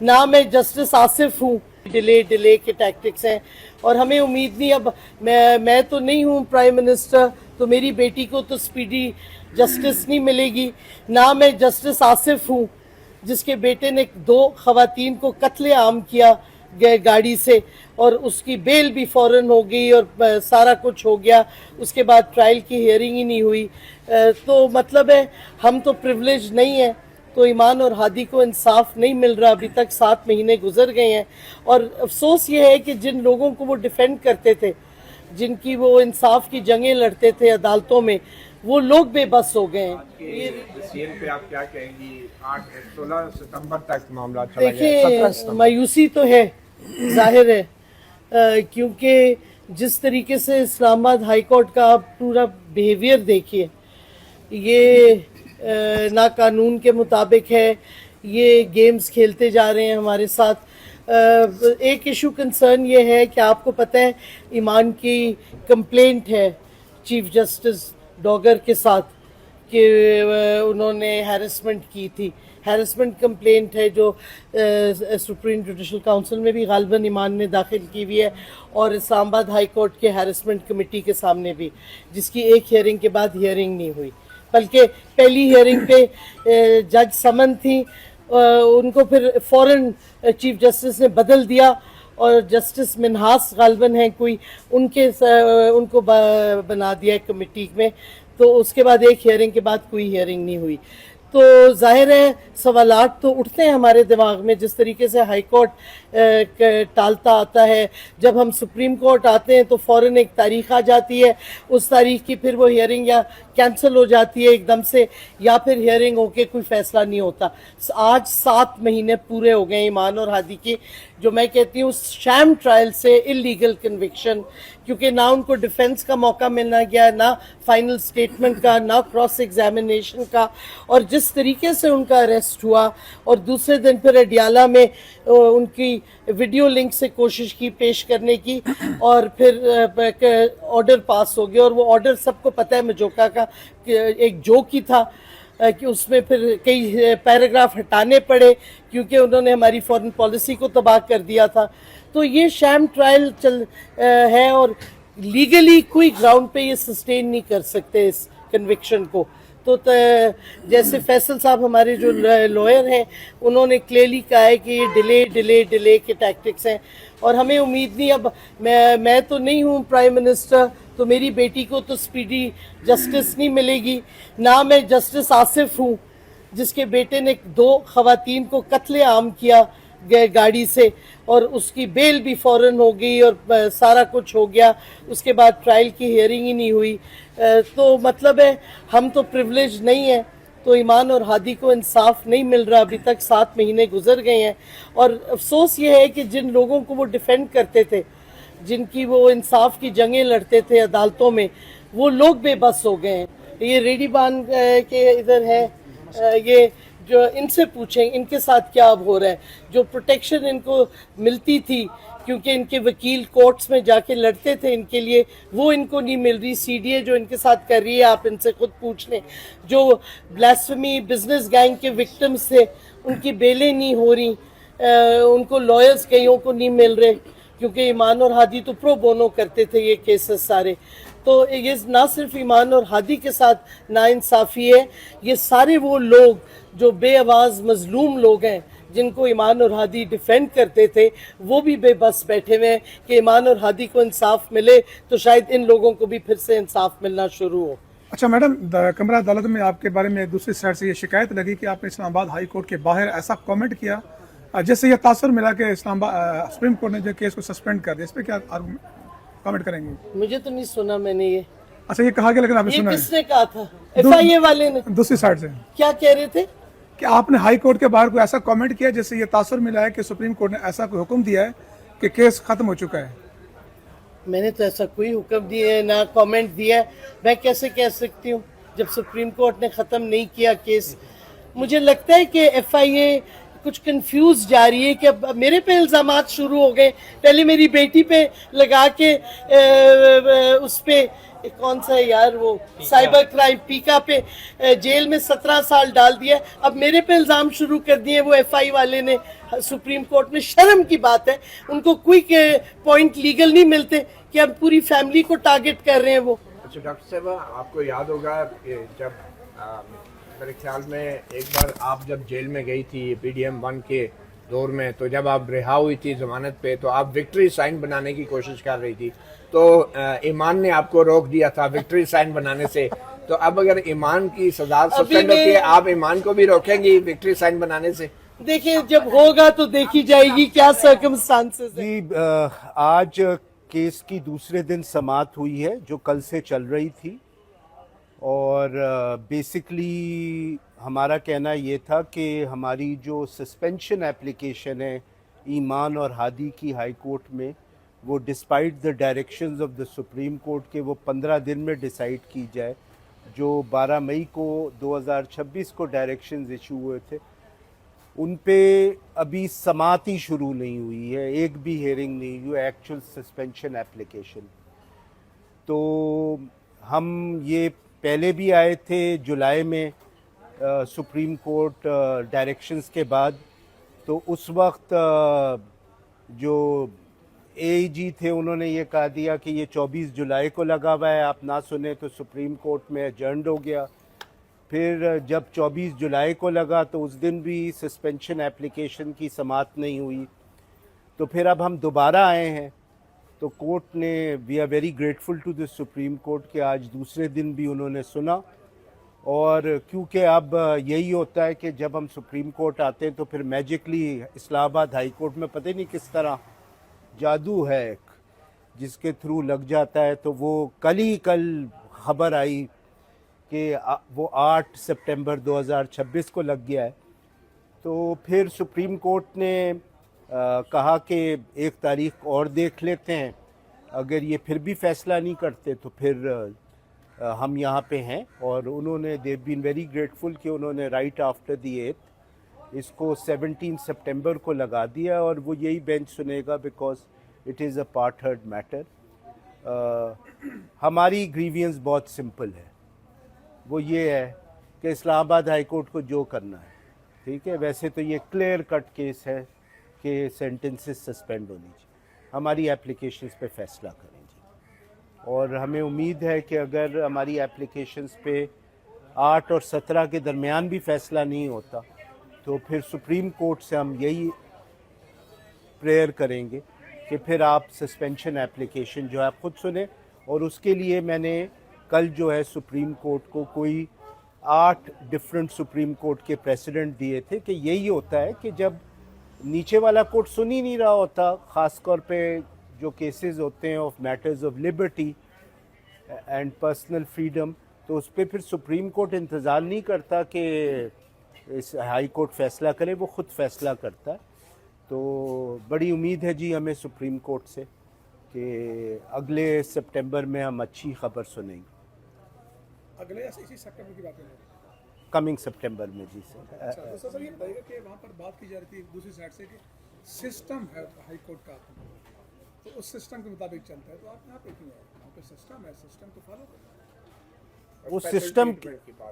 ना मैं जस्टिस आसिफ हूँ। डिले के टैक्टिक्स हैं और हमें उम्मीद नहीं, अब मैं तो नहीं हूँ प्राइम मिनिस्टर, तो मेरी बेटी को तो स्पीडी जस्टिस नहीं मिलेगी। ना मैं जस्टिस आसिफ हूँ जिसके बेटे ने 2 खवातीन को कत्लेआम किया गाड़ी से और उसकी बेल भी फौरन हो गई और सारा कुछ हो गया, उसके बाद ट्रायल की हियरिंग ही नहीं हुई। तो मतलब है हम तो प्रिविलेज नहीं है, तो ईमान और हादी को इंसाफ नहीं मिल रहा। अभी तक 7 महीने गुजर गए हैं और अफसोस ये है कि जिन लोगों को वो डिफेंड करते थे, जिनकी वो इंसाफ की जंगें लड़ते थे अदालतों में, वो लोग बेबस हो गए हैं। सीएम पे आप क्या कहेंगी? 16 सितंबर तक मामला चला गया। देखिए मायूसी तो है, जाहिर है, क्योंकि जिस तरीके से इस्लामाबाद हाई कोर्ट का आप पूरा बिहेवियर देखिए, ये ना कानून के मुताबिक है, ये गेम्स खेलते जा रहे हैं हमारे साथ। एक इशू कंसर्न ये है कि आपको पता है ईमान की कंप्लेंट है चीफ जस्टिस डॉगर के साथ कि उन्होंने हैरेसमेंट की थी। हैरेसमेंट कंप्लेंट है जो सुप्रीम जुडिशल काउंसिल में भी गालिबन ईमान ने दाखिल की हुई है और इस्लामाबाद हाई कोर्ट के हैरेसमेंट कमेटी के सामने भी, जिसकी एक हियरिंग के बाद हियरिंग नहीं हुई, बल्कि पहली हियरिंग पे जज समन थी, उनको फिर फौरन चीफ जस्टिस ने बदल दिया और जस्टिस मिनहास गालिबन हैं कोई, उनको बना दिया कमेटी में। तो उसके बाद एक हियरिंग के बाद कोई हियरिंग नहीं हुई। तो जाहिर है सवालात तो उठते हैं हमारे दिमाग में, जिस तरीके से हाई कोर्ट टालता आता है। जब हम सुप्रीम कोर्ट आते हैं तो फ़ौरन एक तारीख आ जाती है, उस तारीख की फिर वो हियरिंग या कैंसिल हो जाती है एकदम से, या फिर हियरिंग होके कोई फ़ैसला नहीं होता। आज 7 महीने पूरे हो गए ईमान और हादी की, जो मैं कहती हूँ शैम ट्रायल से इलीगल कन्विक्शन, क्योंकि ना उनको डिफेंस का मौका मिलना गया, ना फाइनल स्टेटमेंट का, ना क्रॉस एग्जामिनेशन का, और जिस तरीके से उनका अरेस्ट हुआ और दूसरे दिन फिर अडियाला में उनकी वीडियो लिंक से कोशिश की पेश करने की और फिर ऑर्डर पास हो गया। और वो ऑर्डर सबको पता है मजोका का एक जोक ही था कि उसमें फिर कई पैराग्राफ हटाने पड़े क्योंकि उन्होंने हमारी फॉरेन पॉलिसी को तबाह कर दिया था। तो ये शैम ट्रायल है और लीगली कोई ग्राउंड पे ये सस्टेन नहीं कर सकते इस कन्विक्शन को। तो जैसे फैसल साहब हमारे जो लॉयर हैं, उन्होंने क्लियरली कहा है कि ये डिले के टैक्टिक्स हैं और हमें उम्मीद नहीं, अब मैं तो नहीं हूँ प्राइम मिनिस्टर, तो मेरी बेटी को तो स्पीडी जस्टिस नहीं मिलेगी। ना मैं जस्टिस आसिफ हूँ जिसके बेटे ने 2 खवातीन को कत्लेआम किया गाड़ी से और उसकी बेल भी फौरन हो गई और सारा कुछ हो गया, उसके बाद ट्रायल की हियरिंग ही नहीं हुई। तो मतलब है हम तो प्रिविलेज नहीं है, तो ईमान और हादी को इंसाफ नहीं मिल रहा। अभी तक 7 महीने गुजर गए हैं और अफसोस ये है कि जिन लोगों को वो डिफेंड करते थे, जिनकी वो इंसाफ की जंगें लड़ते थे अदालतों में, वो लोग बेबस हो गए हैं। ये रेडीबान के इधर है, ये जो इनसे पूछें इनके साथ क्या अब हो रहा है। जो प्रोटेक्शन इनको मिलती थी क्योंकि इनके वकील कोर्ट्स में जाके लड़ते थे इनके लिए, वो इनको नहीं मिल रही। सीडीए जो इनके साथ कर रही है, आप इनसे खुद पूछ लें। जो ब्लास्फेमी बिजनेस गैंग के विक्टिम्स थे, उनकी बेलें नहीं हो रही, उनको लॉयर्स कईयों को नहीं मिल रहे क्योंकि ईमान और हादी तो प्रो बोनो करते थे ये केसेस सारे। तो ये ना सिर्फ ईमान और हादी के साथ नाइंसाफ़ी है, ये सारे वो लोग जो बेआवाज़ मजलूम लोग हैं जिनको ईमान और हादी डिफेंड करते थे, वो भी बेबस बैठे हुए हैं कि ईमान और हादी को इंसाफ मिले तो शायद इन लोगों को भी फिर से इंसाफ मिलना शुरू हो। अच्छा मैडम, कमरा अदालत में आपके बारे में दूसरी साइड से ये शिकायत लगी कि आपने इस्लामाबाद हाई कोर्ट के बाहर ऐसा कमेंट किया जिससे ये तासुर मिला कि इस्लामाबाद सुप्रीम कोर्ट ने जो केस को सस्पेंड कर दिया। इस पर क्या कमेंट करेंगे? मुझे तो नहीं सुना मैंने ये। अच्छा ये कहा गया, लेकिन आपने सुना? किसने कहा था? FIA वाले ने। दूसरी साइड से क्या कह रहे थे कि आपने हाई कोर्ट के बाहर कोई ऐसा कमेंट किया जिससे ये तासुर मिला है कि सुप्रीम कोर्ट ने ऐसा कोई हुक्म दिया है कि केस खत्म हो चुका है। मैंने तो ऐसा कोई हुक्म दिया है ना कमेंट दिया है। मैं कैसे कह सकती हूँ जब सुप्रीम कोर्ट ने ख़त्म नहीं किया केस? मुझे लगता है कि FIA कुछ कंफ्यूज जा रही है कि अब मेरे पे इल्ज़ामात शुरू हो गए। पहले मेरी बेटी पे लगा के उस पे कौन सा है यार वो साइबर क्राइम पीका पे जेल में 17 साल डाल दिया. अब मेरे पे इल्जाम शुरू कर दिए वो एफआई वाले ने सुप्रीम कोर्ट में. शर्म की बात है. उनको क्विक पॉइंट लीगल नहीं मिलते कि अब पूरी फैमिली को टारगेट कर रहे हैं वो. अच्छा डॉक्टर साहब, आपको याद होगा कि जब मेरे ख्याल में एक बार आप जब जेल में गई थी PDM 1 के दौर में, तो जब आप रिहा हुई थी जमानत पे, तो आप विक्ट्री साइन बनाने की कोशिश कर रही थी, तो ईमान ने आपको रोक दिया था विक्ट्री साइन बनाने से. तो अब अगर ईमान की सजा सस्पेंड होती है, आप ईमान को भी रोकेंगी विक्ट्री साइन बनाने से? देखिए जब होगा तो देखी जाएगी क्या सर्कमस्टांसेस है. जी, आज केस की दूसरे दिन समाअत हुई है जो कल से चल रही थी, और बेसिकली हमारा कहना ये था कि हमारी जो सस्पेंशन एप्लीकेशन है ईमान और हादी की हाई कोर्ट में, वो despite the directions of the Supreme court के वो 15 दिन में डिसाइड की जाए. जो 12 मई को 2026 को डायरेक्शंस इशू हुए थे, उन पे अभी समाअत ही शुरू नहीं हुई है, एक भी हियरिंग नहीं हुई एक्चुअल सस्पेंशन एप्लीकेशन. तो हम ये पहले भी आए थे जुलाई में सुप्रीम कोर्ट डायरेक्शंस के बाद. तो उस वक्त जो AG थे उन्होंने ये कहा दिया कि ये 24 जुलाई को लगा हुआ है, आप ना सुने तो सुप्रीम कोर्ट में एडजर्न्ड हो गया. फिर जब 24 जुलाई को लगा तो उस दिन भी सस्पेंशन एप्लीकेशन की समाअत नहीं हुई. तो फिर अब हम दोबारा आए हैं, तो कोर्ट ने, we are very grateful to the Supreme Court कि आज दूसरे दिन भी उन्होंने सुना. और क्योंकि अब यही होता है कि जब हम सुप्रीम कोर्ट आते हैं तो फिर मैजिकली इस्लामाबाद हाई कोर्ट में पता नहीं किस तरह जादू है एक, जिसके थ्रू लग जाता है. तो वो कल खबर आई कि वो 8 सितंबर 2026 को लग गया है. तो फिर सुप्रीम कोर्ट ने कहा कि एक तारीख और देख लेते हैं, अगर ये फिर भी फैसला नहीं करते तो फिर हम यहाँ पे हैं. और उन्होंने, दे बीन वेरी ग्रेटफुल कि उन्होंने राइट आफ्टर द 8th इसको 17 सितंबर को लगा दिया, और वो यही बेंच सुनेगा because it is a part heard matter. हमारी ग्रीवियंस बहुत सिंपल है, वो ये है कि इस्लामाबाद हाई कोर्ट को जो करना है, ठीक है. वैसे तो ये क्लियर कट केस है कि सेंटेंसेस सस्पेंड होनी चाहिए. हमारी एप्लीकेशंस पे फैसला करें जी, और हमें उम्मीद है कि अगर हमारी एप्लीकेशंस पे 8 और 17 के दरमियान भी फैसला नहीं होता तो फिर सुप्रीम कोर्ट से हम यही प्रेयर करेंगे कि फिर आप सस्पेंशन एप्लीकेशन जो है आप खुद सुने. और उसके लिए मैंने कल जो है सुप्रीम कोर्ट को कोई 8 डिफरेंट सुप्रीम कोर्ट के प्रेसिडेंट दिए थे कि यही होता है कि जब नीचे वाला कोर्ट सुन ही नहीं रहा होता, ख़ास तौर पे जो केसेस होते हैं of matters of liberty and personal freedom, तो उस पर फिर सुप्रीम कोर्ट इंतज़ार नहीं करता कि इस हाई कोर्ट फैसला करे, वो ख़ुद फैसला करता है. तो बड़ी उम्मीद है जी हमें सुप्रीम कोर्ट से कि अगले सितंबर में हम अच्छी खबर सुनेंगे. अगले इसी सितंबर की बात है, कमिंग सितंबर में जी सर. अच्छा, तो सर ये बताइएगा कि वहाँ पर बात की जा रही थी दूसरी साइड से कि सिस्टम है हाई कोर्ट का, तो उस सिस्टम के मुताबिक चलता है, तो आप यहाँ पे क्यों आए? वहाँ पे सिस्टम है, सिस्टम को फॉलो करें.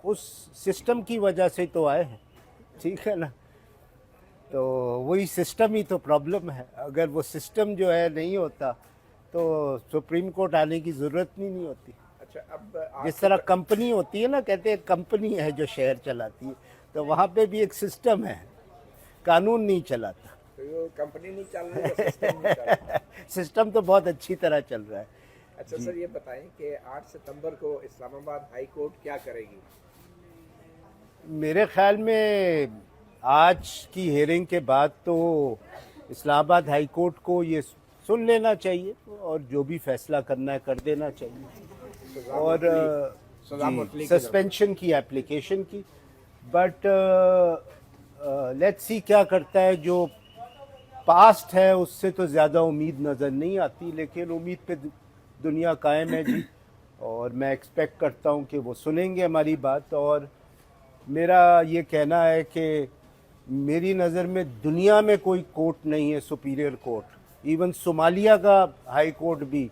उस सिस्टम की वजह से तो आए हैं, ठीक है ना. तो वही सिस्टम ही तो प्रॉब्लम है. अगर वो सिस्टम जो है नहीं होता तो सुप्रीम कोर्ट आने की ज़रूरत नहीं होती. अच्छा, अब जिस तरह कंपनी होती है ना, कहते हैं कंपनी है जो शहर चलाती है, तो वहाँ पे भी एक सिस्टम है, कानून नहीं चलाता. तो कंपनी नहीं चल रही है, सिस्टम नहीं चल रहा है. सिस्टम तो बहुत अच्छी तरह चल रहा है. अच्छा सर, ये बताएं कि 8 सितंबर को इस्लामाबाद हाई कोर्ट क्या करेगी? मेरे ख्याल में आज की हियरिंग के बाद तो इस्लामाबाद हाई कोर्ट को ये सुन लेना चाहिए और जो भी फैसला करना है कर देना चाहिए. और सस्पेंशन की एप्लीकेशन की, बट लेट्स सी क्या करता है. जो पास्ट है उससे तो ज़्यादा उम्मीद नज़र नहीं आती, लेकिन उम्मीद पे दुनिया कायम है जी, और मैं एक्सपेक्ट करता हूँ कि वो सुनेंगे हमारी बात. और मेरा ये कहना है कि मेरी नज़र में दुनिया में कोई कोर्ट नहीं है सुपीरियर कोर्ट. इवन सोमालिया का हाई कोर्ट भी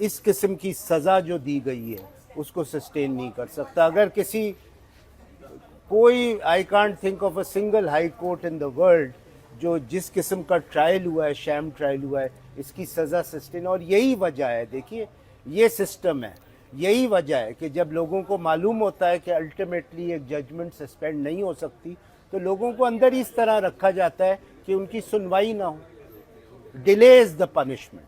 इस किस्म की सज़ा जो दी गई है उसको सस्टेन नहीं कर सकता. अगर किसी कोई I can't think of a single high court in the world जो जिस किस्म का ट्रायल हुआ है, शैम ट्रायल हुआ है, इसकी सज़ा सस्टेन. और यही वजह है, देखिए ये सिस्टम है, यही वजह है कि जब लोगों को मालूम होता है कि अल्टीमेटली एक जजमेंट सस्पेंड नहीं हो सकती तो लोगों को अंदर इस तरह रखा जाता है कि उनकी सुनवाई ना हो. Delay is the punishment.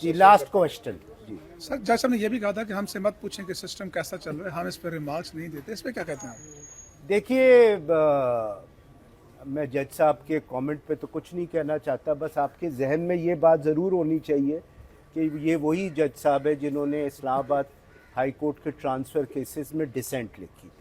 जी, लास्ट क्वेश्चन. जी सर, जज साहब ने यह भी कहा था कि हमसे मत पूछें कि सिस्टम कैसा चल रहा है, हम इस पर रिमार्क्स नहीं देते. इस पर क्या कहते हैं आप? देखिए, मैं जज साहब के कमेंट पे तो कुछ नहीं कहना चाहता. बस आपके जहन में ये बात ज़रूर होनी चाहिए कि ये वही जज साहब है जिन्होंने इस्लामाबाद हाई कोर्ट के ट्रांसफ़र केसेस में डिसेंट लिखी थी.